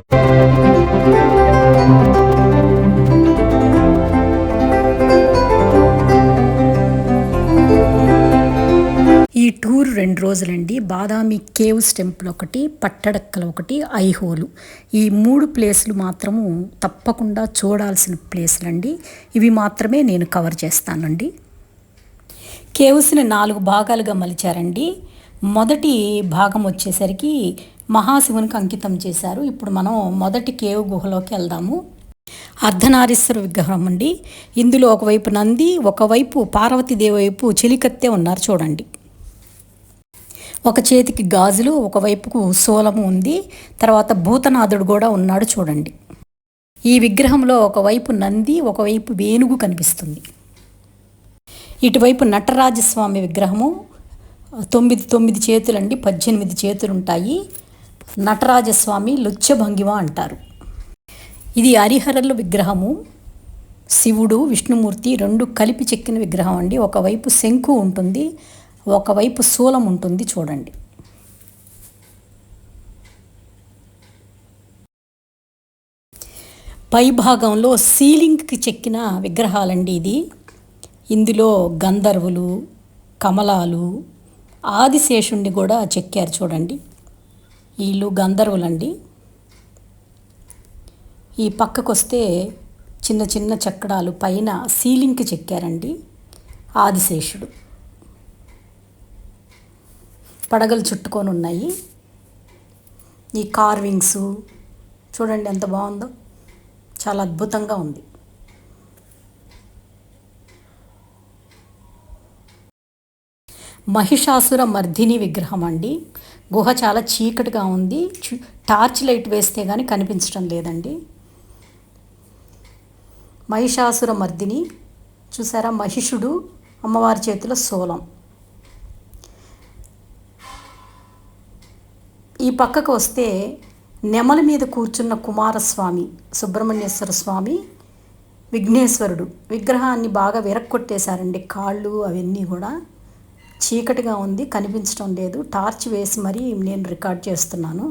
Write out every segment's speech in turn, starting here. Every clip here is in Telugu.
ఈ టూర్ 2 రోజులండి. బాదామి కేవ్స్ టెంపుల్ ఒకటి, పట్టడక్కల ఒకటి, ఐహోలు, ఈ 3 ప్లేసులు మాత్రము తప్పకుండా చూడాల్సిన ప్లేసులండి. ఇవి మాత్రమే నేను కవర్ చేస్తానండి. కేవ్స్ని 4 భాగాలుగా మలిచారండి. మొదటి భాగం వచ్చేసరికి మహాశివునికి అంకితం చేశారు. ఇప్పుడు మనం మొదటి కేవ్ గుహలోకి వెళ్దాము. అర్ధనారీశ్వర విగ్రహం అండి. ఇందులో ఒకవైపు నంది, ఒకవైపు పార్వతీదేవి వైపు చెలికత్తె ఉన్నారు చూడండి. ఒక చేతికి గాజులు, ఒకవైపుకు సోలము ఉంది. తర్వాత భూతనాథుడు కూడా ఉన్నాడు చూడండి. ఈ విగ్రహంలో ఒకవైపు నంది, ఒకవైపు వేణుగు కనిపిస్తుంది. ఇటువైపు నటరాజస్వామి విగ్రహము 9 చేతులండి, 18 చేతులు ఉంటాయి. నటరాజస్వామి లుచ్చభంగిమ అంటారు. ఇది హరిహరుల విగ్రహము. శివుడు, విష్ణుమూర్తి 2 కలిపి చెక్కిన విగ్రహం అండి. ఒకవైపు శంకు ఉంటుంది, ఒకవైపు శూలం ఉంటుంది చూడండి. పై భాగంలో సీలింగ్కి చెక్కిన విగ్రహాలండి ఇది. ఇందులో గంధర్వులు, కమలాలు, ఆదిశేషుణ్ణి కూడా చెక్కారు చూడండి. వీళ్ళు గంధర్వులండి. ఈ పక్కకు వస్తే చిన్న చిన్న చక్రాలు పైన సీలింగ్కి చెక్కారండి. ఆదిశేషుడు పడగలు చుట్టుకొని ఉన్నాయి. ఈ కార్వింగ్స్ చూడండి ఎంత బాగుందో, చాలా అద్భుతంగా ఉంది. మహిషాసుర మర్దిని విగ్రహం అండి. గుహ చాలా చీకటిగా ఉంది. టార్చ్ లైట్ వేస్తే కానీ కనిపించడం లేదండి. మహిషాసుర మర్దిని చూసారా, మహిషుడు, అమ్మవారి చేతిలో శూలం. ఈ పక్కకు వస్తే నెమల మీద కూర్చున్న కుమారస్వామి, సుబ్రహ్మణ్యేశ్వర స్వామి, విఘ్నేశ్వరుడు విగ్రహాన్ని బాగా విరక్కొట్టేశారండి. కాళ్ళు అవన్నీ కూడా చీకటిగా ఉంది, కనిపించడం లేదు. టార్చ్ వేసి మరీ నేను రికార్డ్ చేస్తున్నాను.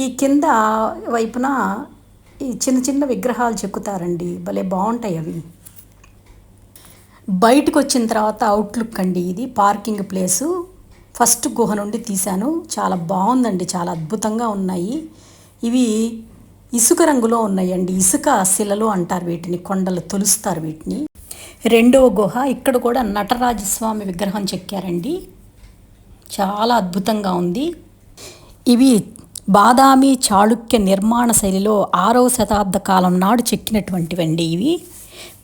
ఈ కింద వైపున ఈ చిన్న చిన్న విగ్రహాలు చెక్కుతారండి, భలే బాగుంటాయి అవి. బయటకు వచ్చిన తర్వాత అవుట్లుక్ అండి. ఇది పార్కింగ్ ప్లేసు. ఫస్ట్ గుహ నుండి తీశాను. చాలా బాగుందండి, చాలా అద్భుతంగా ఉన్నాయి. ఇవి ఇసుక రంగులో ఉన్నాయండి. ఇసుక శిలలు అంటారు వీటిని, కొండలు తొలుస్తారు వీటిని. రెండవ గుహ, ఇక్కడ కూడా నటరాజస్వామి విగ్రహం చెక్కారండి. చాలా అద్భుతంగా ఉంది. ఇవి బాదామి చాళుక్య నిర్మాణ శైలిలో 6వ శతాబ్ద కాలం నాడు చెక్కినటువంటివండి. ఇవి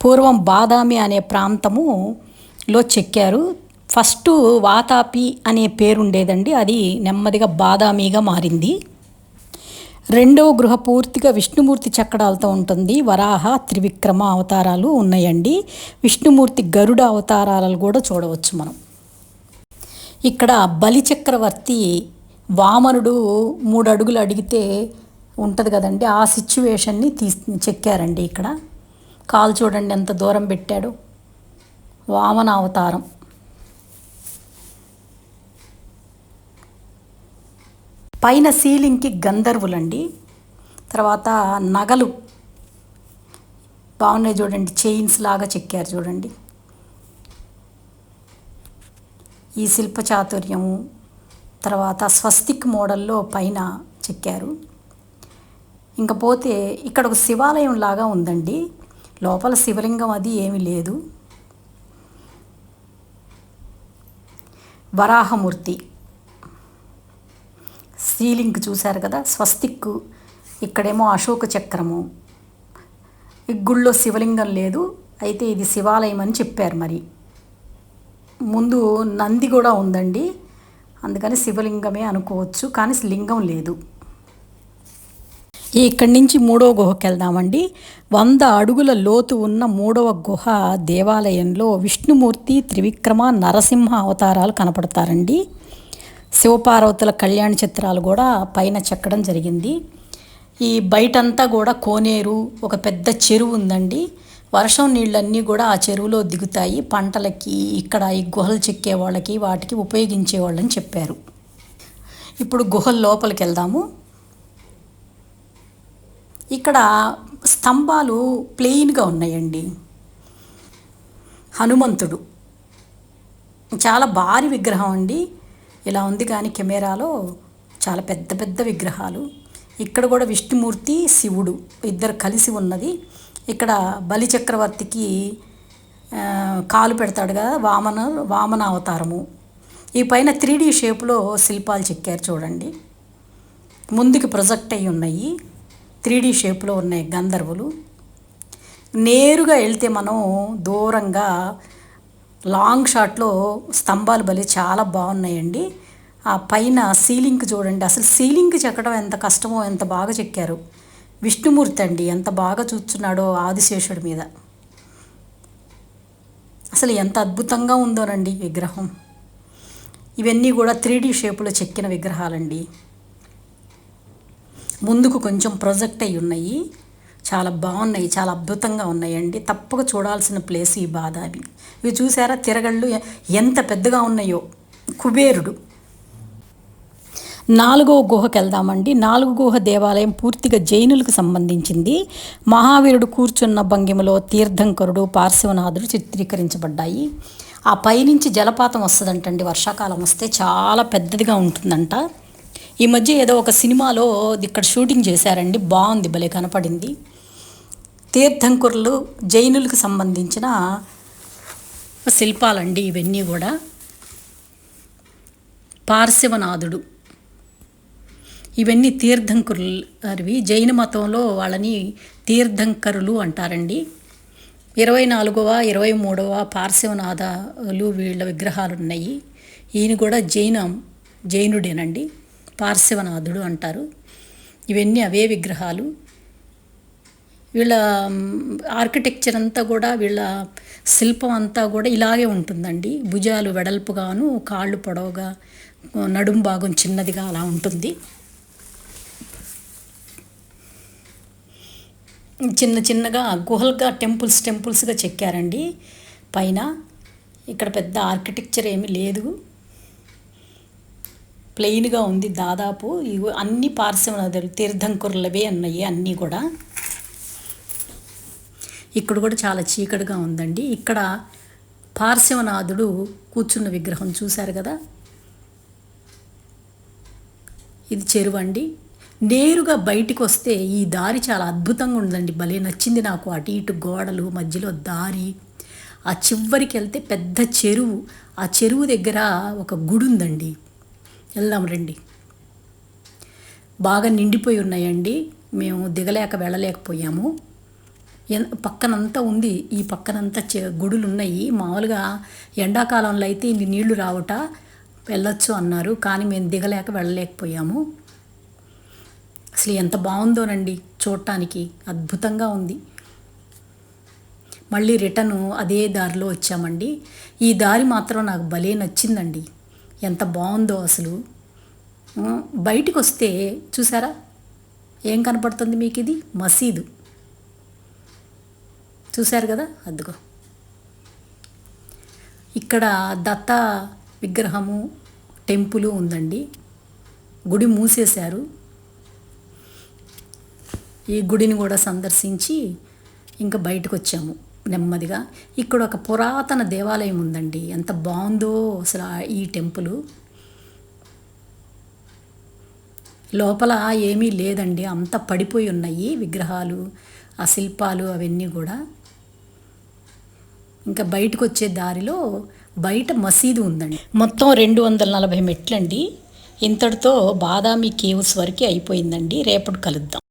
పూర్వం బాదామి అనే ప్రాంతములో చెక్కారు. ఫస్ట్ వాతాపి అనే పేరుండేదండి, అది నెమ్మదిగా బాదామిగా మారింది. రెండవ గృహ పూర్తిగా విష్ణుమూర్తి చక్రాలతో ఉంటుంది. వరాహ, త్రివిక్రమ అవతారాలు ఉన్నాయండి. విష్ణుమూర్తి గరుడ అవతారాలు కూడా చూడవచ్చు మనం. ఇక్కడ బలిచక్రవర్తి వామనుడు 3 అడుగులు అడిగితే ఉంటుంది కదండి, ఆ సిచ్యువేషన్ని చెక్కారండి. ఇక్కడ కాలు చూడండి ఎంత దూరం పెట్టాడు. వామన అవతారం. పైన సీలింగ్కి గంధర్వులండి. తర్వాత నగలు బాగున్నాయి చూడండి, చైన్స్ లాగా చెక్కారు చూడండి. ఈ శిల్ప చాతుర్యము. తర్వాత స్వస్తిక్ మోడల్లో పైన చెక్కారు. ఇంకా పోతే ఇక్కడ ఒక శివాలయం లాగా ఉందండి. లోపల శివలింగం అది ఏమీ లేదు. వరాహమూర్తి సీలింగ్ చూశారు కదా, స్వస్తిక్. ఇక్కడేమో అశోక చక్రము. ఈ గుళ్ళో శివలింగం లేదు, అయితే ఇది శివాలయం అని చెప్పారు. మరి ముందు నంది కూడా ఉందండి, అందుకని శివలింగమే అనుకోవచ్చు, కానీ లింగం లేదు. ఇక్కడి నుంచి 3వ గుహకి వెళ్దామండి. 100 అడుగుల లోతు ఉన్న 3వ గుహ దేవాలయంలో విష్ణుమూర్తి, త్రివిక్రమ, నరసింహ అవతారాలు కనపడతారండి. శివపార్వతుల కళ్యాణ చిత్రాలు కూడా పైన చెక్కడం జరిగింది. ఈ బయటంతా కూడా కోనేరు, ఒక పెద్ద చెరువు ఉందండి. వర్షం నీళ్ళన్నీ కూడా ఆ చెరువులో దిగుతాయి. పంటలకి, ఇక్కడ ఈ గుహలు చెక్కే వాళ్ళకి, వాటికి ఉపయోగించే వాళ్ళని చెప్పారు. ఇప్పుడు గుహల లోపలికి వెళ్దాము. ఇక్కడ స్తంభాలు ప్లెయిన్గా ఉన్నాయండి. హనుమంతుడు చాలా భారీ విగ్రహం అండి. ఇలా ఉంది కానీ కెమెరాలో చాలా పెద్ద పెద్ద విగ్రహాలు. ఇక్కడ కూడా విష్ణుమూర్తి శివుడు ఇద్దరు కలిసి ఉన్నది. ఇక్కడ బలి చక్రవర్తికి కాలు పెడతాడు కదా, వామన అవతారము. ఈ పైన 3D షేప్లో శిల్పాలు చెక్కారు చూడండి. ముందుకి ప్రొజెక్ట్ అయ్యి ఉన్నాయి, 3D షేప్లో ఉన్నాయి గంధర్వులు. నేరుగా వెళ్తే మనం దూరంగా లాంగ్ షాట్లో స్తంభాలు బలి చాలా బాగున్నాయండి. ఆ పైన సీలింగ్ చూడండి, అసలు సీలింగ్ చెక్కడం ఎంత కష్టమో ఎంత బాగా చెక్కారు. విష్ణుమూర్తి అండి ఎంత బాగా చూస్తున్నాడో ఆదిశేషుడి మీద. అసలు ఎంత అద్భుతంగా ఉందోనండి విగ్రహం. ఇవన్నీ కూడా 3D షేపులో చెక్కిన విగ్రహాలండి. ముందుకు కొంచెం ప్రొజెక్ట్ అయి ఉన్నాయి, చాలా బాగున్నాయి, చాలా అద్భుతంగా ఉన్నాయండి. తప్పక చూడాల్సిన ప్లేస్ ఈ బాదామి. ఇవి చూసారా తిరగళ్ళు ఎంత పెద్దగా ఉన్నాయో. కుబేరుడు. 4వ గుహకి వెళ్దామండి. 4వ గుహ దేవాలయం పూర్తిగా జైనులకు సంబంధించింది. మహావీరుడు కూర్చున్న భంగిమలో తీర్థంకరుడు, పార్శ్వనాథుడు చిత్రీకరించబడ్డాయి. ఆ పైనుంచి జలపాతం వస్తుందంటండి, వర్షాకాలం వస్తే చాలా పెద్దదిగా ఉంటుందంట. ఈ మధ్య ఏదో ఒక సినిమాలో ఇక్కడ షూటింగ్ చేశారండి, బాగుంది, భలే కనపడింది. తీర్థంకరులు జైనులకు సంబంధించిన శిల్పాలండి ఇవన్నీ కూడా. పార్శ్వనాథుడు, ఇవన్నీ తీర్థంకరులు. జైన మతంలో వాళ్ళని తీర్థంకరులు అంటారండి. 24వ 23వ పార్శ్వనాథులు వీళ్ళ విగ్రహాలు ఉన్నాయి. ఈయన కూడా జైనుడేనండి, పార్శ్వనాథుడు అంటారు. ఇవన్నీ అవే విగ్రహాలు. వీళ్ళ ఆర్కిటెక్చర్ అంతా కూడా, వీళ్ళ శిల్పం అంతా కూడా ఇలాగే ఉంటుందండి. భుజాలు వెడల్పుగాను, కాళ్ళు పొడవుగా, నడుం భాగం చిన్నదిగా అలా ఉంటుంది. చిన్న చిన్నగా గుహలుగా టెంపుల్స్గా చెక్కారండి పైన. ఇక్కడ పెద్ద ఆర్కిటెక్చర్ ఏమీ లేదు, ప్లెయిన్గా ఉంది దాదాపు. ఇవి అన్ని పార్శ్వనాథులు తీర్థంకరులవే ఉన్నాయి అన్నీ కూడా. ఇక్కడ కూడా చాలా చీకటిగా ఉందండి. ఇక్కడ పార్శ్వనాథుడు కూర్చున్న విగ్రహం చూశారు కదా, ఇది చెరువు అండి. నేరుగా బయటికి వస్తే ఈ దారి చాలా అద్భుతంగా ఉందండి, భలే నచ్చింది నాకు. అటు ఇటు గోడలు, మధ్యలో దారి, ఆ చివరికి వెళ్తే పెద్ద చెరువు. ఆ చెరువు దగ్గర ఒక గుడి ఉందండి, వెళ్దాం రండి. బాగా నిండిపోయి ఉన్నాయండి, మేము దిగలేక వెళ్ళలేకపోయాము. పక్కనంతా ఉంది, ఈ పక్కనంతా గుడులు ఉన్నాయి. మామూలుగా ఎండాకాలంలో అయితే ఇన్ని నీళ్లు రావట, వెళ్ళొచ్చు అన్నారు, కానీ మేము దిగలేక వెళ్ళలేకపోయాము. అసలు ఎంత బాగుందోనండి చూడటానికి, అద్భుతంగా ఉంది. మళ్ళీ రిటర్ను అదే దారిలో వచ్చామండి. ఈ దారి మాత్రం నాకు భలే నచ్చిందండి, ఎంత బాగుందో అసలు. బయటికి వస్తే చూసారా ఏం కనపడుతుంది మీకు, ఇది మసీదు చూశారు కదా, అదిగో. ఇక్కడ దత్త విగ్రహము, టెంపుల్ ఉందండి. గుడి మూసేశారు. ఈ గుడిని కూడా సందర్శించి ఇంకా బయటకు వచ్చాము నెమ్మదిగా. ఇక్కడ ఒక పురాతన దేవాలయం ఉందండి, ఎంత బాగుందో అసలు ఈ టెంపుల్. లోపల ఏమీ లేదండి, అంతా పడిపోయి ఉన్నాయి విగ్రహాలు, ఆ శిల్పాలు అవన్నీ కూడా. ఇంకా బయటకు వచ్చే దారిలో బయట మసీదు ఉందండి. మొత్తం 240 మెట్లండి. ఇంతటితో బాదామి కేవ్స్ వరకు అయిపోయిందండి. రేపటి కలుద్దాం.